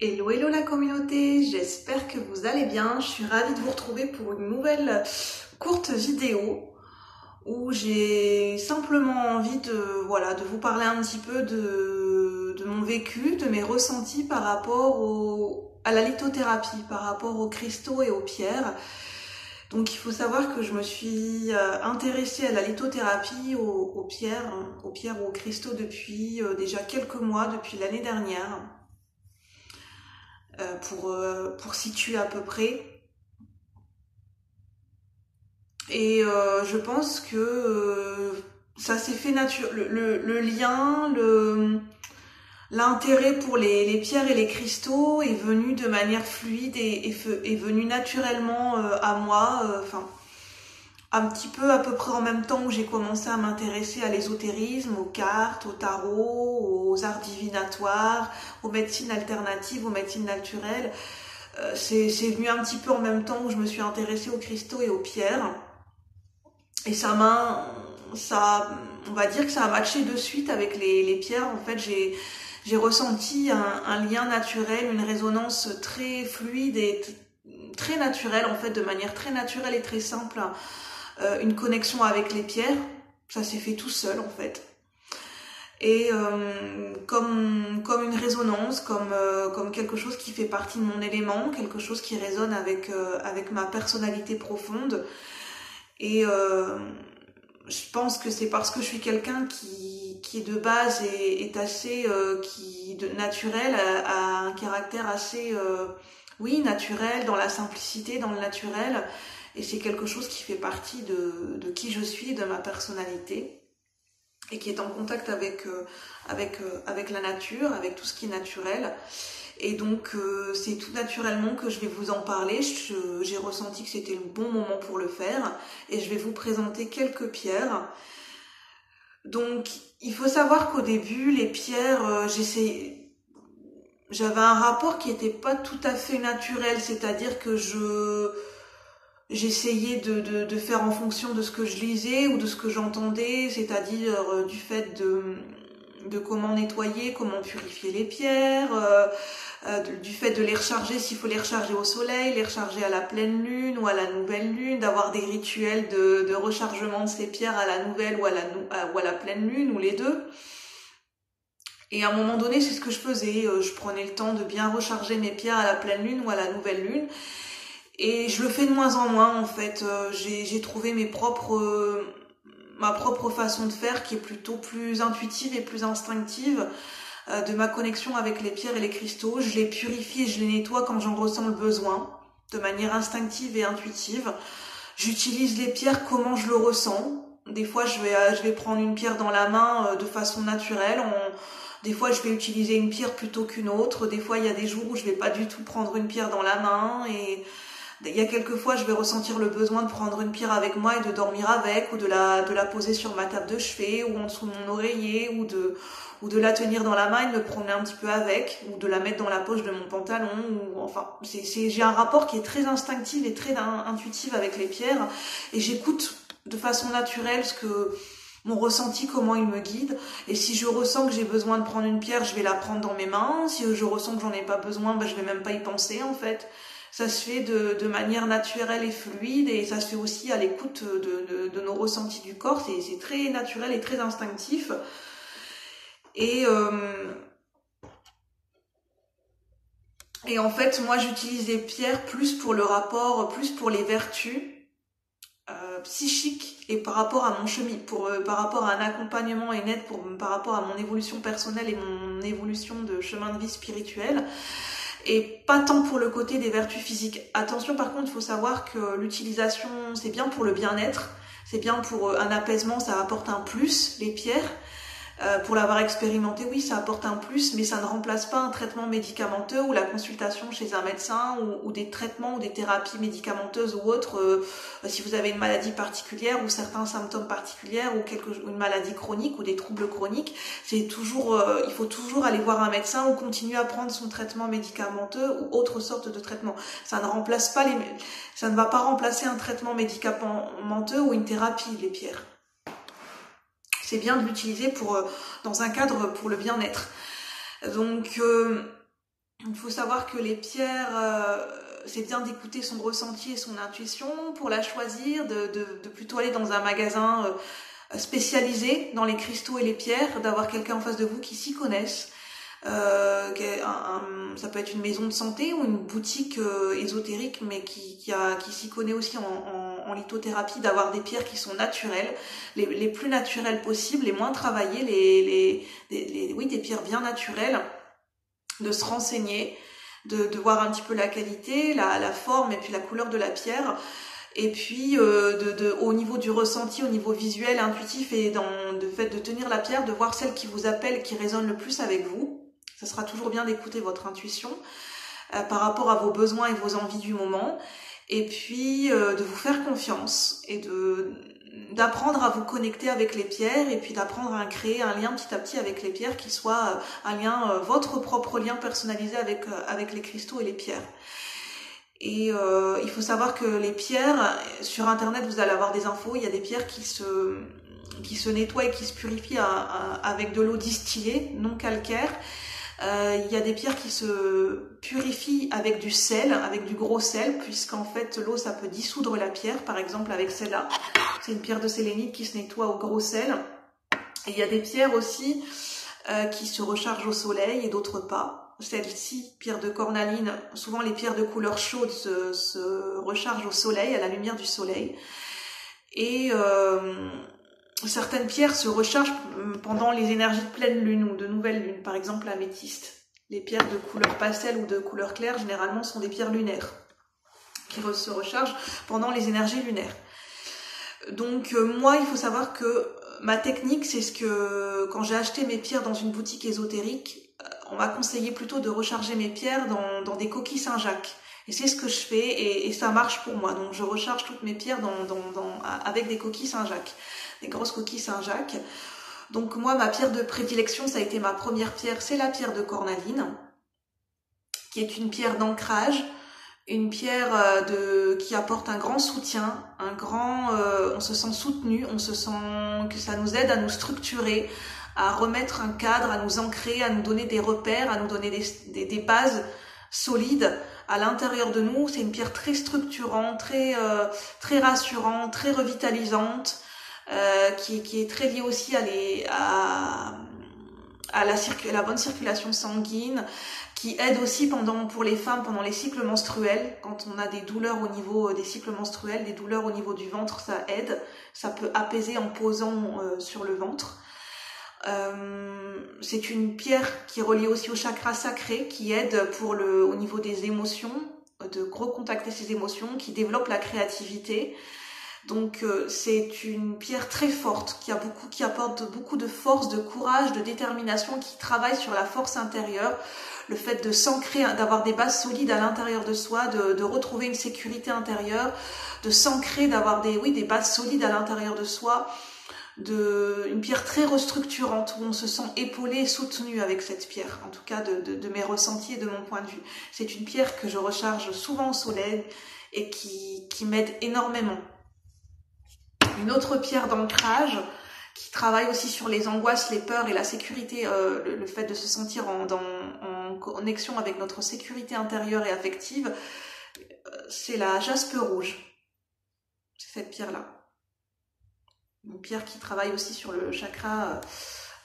Hello, hello la communauté, j'espère que vous allez bien. Je suis ravie de vous retrouver pour une nouvelle courte vidéo où j'ai simplement envie de vous parler un petit peu de mon vécu, de mes ressentis par rapport à la lithothérapie, par rapport aux cristaux et aux pierres. Donc il faut savoir que je me suis intéressée à la lithothérapie, aux pierres ou aux cristaux depuis déjà quelques mois, depuis l'année dernière. Pour situer à peu près. Et je pense que ça s'est fait le lien, l'intérêt pour les pierres et les cristaux est venu de manière fluide et est venu naturellement à moi, un petit peu à peu près en même temps où j'ai commencé à m'intéresser à l'ésotérisme, aux cartes, au tarot, aux arts divinatoires, aux médecines alternatives, aux médecines naturelles. C'est venu un petit peu en même temps où je me suis intéressée aux cristaux et aux pierres. Et on va dire que ça a matché de suite avec les pierres. En fait, j'ai ressenti un lien naturel, une résonance très fluide et très naturelle, en fait, de manière très naturelle et très simple. Une connexion avec les pierres. Ça s'est fait tout seul, en fait. Et comme une résonance, comme quelque chose qui fait partie de mon élément, quelque chose qui résonne avec ma personnalité profonde. Et je pense que c'est parce que je suis quelqu'un qui de base est assez naturel, a un caractère assez naturel, dans la simplicité, dans le naturel, et c'est quelque chose qui fait partie de qui je suis, de ma personnalité, et qui est en contact avec la nature, avec tout ce qui est naturel. Et donc c'est tout naturellement que je vais vous en parler. J'ai ressenti que c'était le bon moment pour le faire, et je vais vous présenter quelques pierres. Donc il faut savoir qu'au début, les pierres, j'avais un rapport qui n'était pas tout à fait naturel, c'est-à-dire que j'essayais de faire en fonction de ce que je lisais ou de ce que j'entendais, c'est-à-dire du fait de comment nettoyer, comment purifier les pierres, du fait de les recharger, s'il faut les recharger au soleil, les recharger à la pleine lune ou à la nouvelle lune, d'avoir des rituels de rechargement de ces pierres à la nouvelle ou à la pleine lune, ou les deux. Et à un moment donné, c'est ce que je faisais. Je prenais le temps de bien recharger mes pierres à la pleine lune ou à la nouvelle lune. Et je le fais de moins en moins, en fait. J'ai trouvé ma propre façon de faire qui est plutôt plus intuitive et plus instinctive, de ma connexion avec les pierres et les cristaux. Je les purifie et je les nettoie quand j'en ressens le besoin, de manière instinctive et intuitive. J'utilise les pierres comment je le ressens. Des fois, je vais prendre une pierre dans la main de façon naturelle. Des fois, je vais utiliser une pierre plutôt qu'une autre. Des fois, il y a des jours où je vais pas du tout prendre une pierre dans la main. Et il y a quelques fois, je vais ressentir le besoin de prendre une pierre avec moi et de dormir avec, ou de la poser sur ma table de chevet, ou en dessous de mon oreiller, ou de la tenir dans la main et de me promener un petit peu avec, ou de la mettre dans la poche de mon pantalon, j'ai un rapport qui est très instinctif et très intuitif avec les pierres, et j'écoute de façon naturelle mon ressenti, comment il me guide. Et si je ressens que j'ai besoin de prendre une pierre, je vais la prendre dans mes mains. Si je ressens que j'en ai pas besoin, je vais même pas y penser, en fait. Ça se fait de manière naturelle et fluide, et ça se fait aussi à l'écoute de nos ressentis du corps. C'est très naturel et très instinctif. Et en fait, moi, j'utilise les pierres plus pour le rapport, plus pour les vertus psychiques, et par rapport à mon chemin, par rapport à un accompagnement et une aide par rapport à mon évolution personnelle et mon évolution de chemin de vie spirituel. Et pas tant pour le côté des vertus physiques. Attention, par contre, il faut savoir que l'utilisation, c'est bien pour le bien-être, c'est bien pour un apaisement, ça apporte un plus, les pierres. Pour l'avoir expérimenté, oui, ça apporte un plus, mais ça ne remplace pas un traitement médicamenteux ou la consultation chez un médecin, ou des traitements ou des thérapies médicamenteuses ou autres, si vous avez une maladie particulière ou certains symptômes particuliers, ou une maladie chronique ou des troubles chroniques. Il faut toujours aller voir un médecin ou continuer à prendre son traitement médicamenteux ou autre sorte de traitement. Ça ne va pas remplacer un traitement médicamenteux ou une thérapie, les pierres. C'est bien de l'utiliser dans un cadre pour le bien-être. Donc Il faut savoir que les pierres, c'est bien d'écouter son ressenti et son intuition pour la choisir, de plutôt aller dans un magasin spécialisé dans les cristaux et les pierres, d'avoir quelqu'un en face de vous qui s'y connaisse. Ça peut être une maison de santé ou une boutique ésotérique, mais qui s'y connaît aussi en lithothérapie, d'avoir des pierres qui sont naturelles, les plus naturelles possibles, les moins travaillées, oui, des pierres bien naturelles, de se renseigner, de voir un petit peu la qualité, la forme et puis la couleur de la pierre. Et puis au niveau du ressenti, au niveau visuel, intuitif et le fait de tenir la pierre, de voir celle qui vous appelle, qui résonne le plus avec vous. Ça sera toujours bien d'écouter votre intuition par rapport à vos besoins et vos envies du moment. Et puis de vous faire confiance et d'apprendre à vous connecter avec les pierres et puis d'apprendre à créer un lien petit à petit avec les pierres qui soit un lien, votre propre lien personnalisé avec les cristaux et les pierres. Et il faut savoir que les pierres, sur internet vous allez avoir des infos, il y a des pierres qui se nettoient et qui se purifient avec de l'eau distillée, non calcaire. Il y a des pierres qui se purifient avec du sel, avec du gros sel, puisqu'en fait l'eau ça peut dissoudre la pierre, par exemple avec celle-là. C'est une pierre de sélénite qui se nettoie au gros sel. Et il y a des pierres aussi qui se rechargent au soleil et d'autres pas. Celle-ci, pierre de cornaline, souvent les pierres de couleur chaude se rechargent au soleil, à la lumière du soleil. Et certaines pierres se rechargent pendant les énergies de pleine lune ou de nouvelle lune, par exemple l'améthyste. Les pierres de couleur pastel ou de couleur claire, généralement, sont des pierres lunaires qui se rechargent pendant les énergies lunaires. Donc moi, il faut savoir que ma technique, c'est quand j'ai acheté mes pierres dans une boutique ésotérique, on m'a conseillé plutôt de recharger mes pierres dans des coquilles Saint-Jacques. Et c'est ce que je fais et ça marche pour moi. Donc je recharge toutes mes pierres avec des coquilles Saint-Jacques, des grosses coquilles Saint-Jacques. Donc moi, ma pierre de prédilection, ça a été ma première pierre, c'est la pierre de cornaline, qui est une pierre d'ancrage, une pierre qui apporte un grand soutien, on se sent soutenu, on se sent que ça nous aide à nous structurer, à remettre un cadre, à nous ancrer, à nous donner des repères, à nous donner des bases solides à l'intérieur de nous. C'est une pierre très structurante, très rassurante, très revitalisante, qui est très liée aussi à la bonne circulation sanguine, qui aide aussi pour les femmes pendant les cycles menstruels. Quand on a des douleurs au niveau des cycles menstruels, des douleurs au niveau du ventre, ça aide, ça peut apaiser en posant sur le ventre. C'est une pierre qui est reliée aussi au chakra sacré, qui aide au niveau des émotions, de recontacter ses émotions, qui développe la créativité. Donc c'est une pierre très forte qui apporte beaucoup de force, de courage, de détermination, qui travaille sur la force intérieure, le fait de s'ancrer, d'avoir des bases solides à l'intérieur de soi, de retrouver une sécurité intérieure, de s'ancrer, d'avoir des bases solides à l'intérieur de soi, une pierre très restructurante où on se sent épaulé et soutenu avec cette pierre, en tout cas de mes ressentis et de mon point de vue. C'est une pierre que je recharge souvent au soleil et qui m'aide énormément. Une autre pierre d'ancrage qui travaille aussi sur les angoisses, les peurs et la sécurité, le fait de se sentir en connexion avec notre sécurité intérieure et affective, c'est la jaspe rouge. C'est cette pierre-là. Une pierre qui travaille aussi sur le chakra,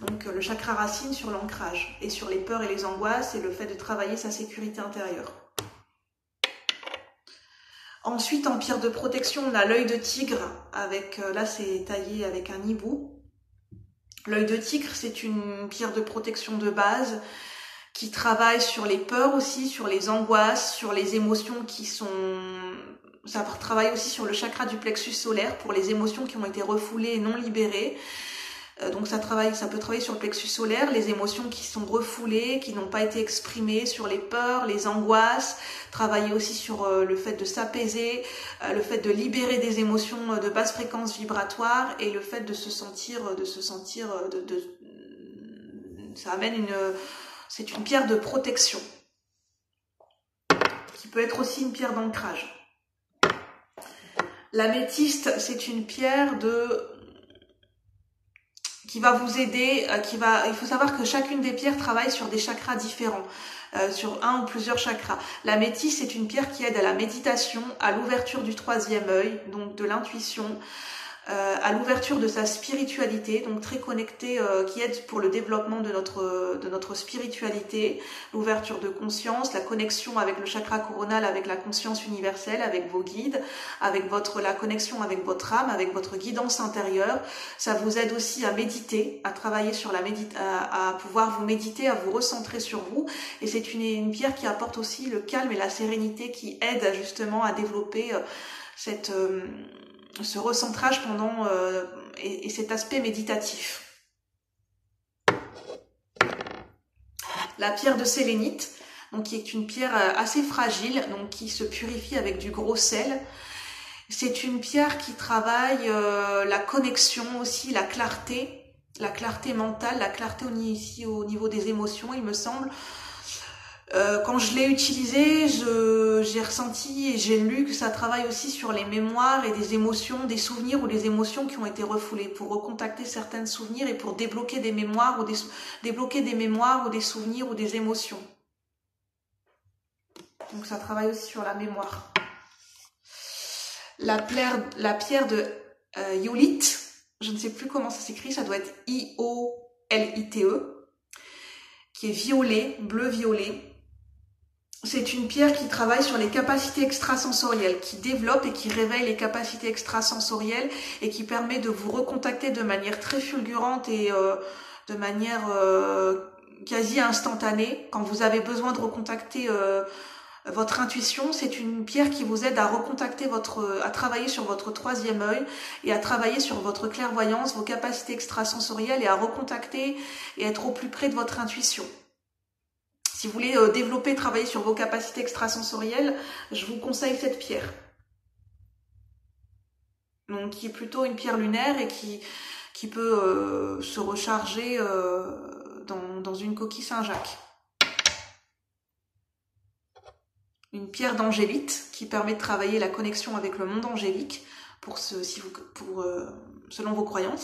donc le chakra racine, sur l'ancrage et sur les peurs et les angoisses et le fait de travailler sa sécurité intérieure. Ensuite, en pierre de protection, on a l'œil de tigre, là c'est taillé avec un hibou. L'œil de tigre, c'est une pierre de protection de base qui travaille sur les peurs aussi, sur les angoisses, sur les émotions ça travaille aussi sur le chakra du plexus solaire pour les émotions qui ont été refoulées et non libérées. Donc ça peut travailler sur le plexus solaire, les émotions qui sont refoulées, qui n'ont pas été exprimées, sur les peurs, les angoisses, travailler aussi sur le fait de s'apaiser, le fait de libérer des émotions de basse fréquence vibratoire et le fait de se sentir, ça amène c'est une pierre de protection qui peut être aussi une pierre d'ancrage. L'améthyste, c'est une pierre qui va vous aider, il faut savoir que chacune des pierres travaille sur des chakras différents, sur un ou plusieurs chakras. L'améthyste, c'est une pierre qui aide à la méditation, à l'ouverture du troisième œil, donc de l'intuition, à l'ouverture de sa spiritualité, donc très connectée, qui aide pour le développement de notre spiritualité, l'ouverture de conscience, la connexion avec le chakra coronal, avec la conscience universelle, avec vos guides, avec la connexion avec votre âme, avec votre guidance intérieure. Ça vous aide aussi à méditer, à travailler sur à pouvoir vous méditer, à vous recentrer sur vous. Et c'est une pierre qui apporte aussi le calme et la sérénité, qui aide justement à développer ce recentrage et cet aspect méditatif. La pierre de sélénite, donc qui est une pierre assez fragile, donc qui se purifie avec du gros sel. C'est une pierre qui travaille la connexion aussi, la clarté mentale, la clarté ici au niveau des émotions, il me semble. Quand je l'ai utilisé, j'ai ressenti et j'ai lu que ça travaille aussi sur les mémoires et des émotions, des souvenirs ou des émotions qui ont été refoulées, pour recontacter certains souvenirs et pour débloquer des mémoires ou des souvenirs ou des émotions. Donc ça travaille aussi sur la mémoire. La pierre de Iolite, je ne sais plus comment ça s'écrit, ça doit être I-O-L-I-T-E, qui est violet, bleu-violet. C'est une pierre qui travaille sur les capacités extrasensorielles, qui développe et qui réveille les capacités extrasensorielles et qui permet de vous recontacter de manière très fulgurante et de manière quasi instantanée. Quand vous avez besoin de recontacter votre intuition, c'est une pierre qui vous aide à recontacter à travailler sur votre troisième œil et à travailler sur votre clairvoyance, vos capacités extrasensorielles et à recontacter et être au plus près de votre intuition. Si vous voulez développer, travailler sur vos capacités extrasensorielles, je vous conseille cette pierre. Donc, qui est plutôt une pierre lunaire et qui peut se recharger dans une coquille Saint-Jacques. Une pierre d'angélite qui permet de travailler la connexion avec le monde angélique selon vos croyances.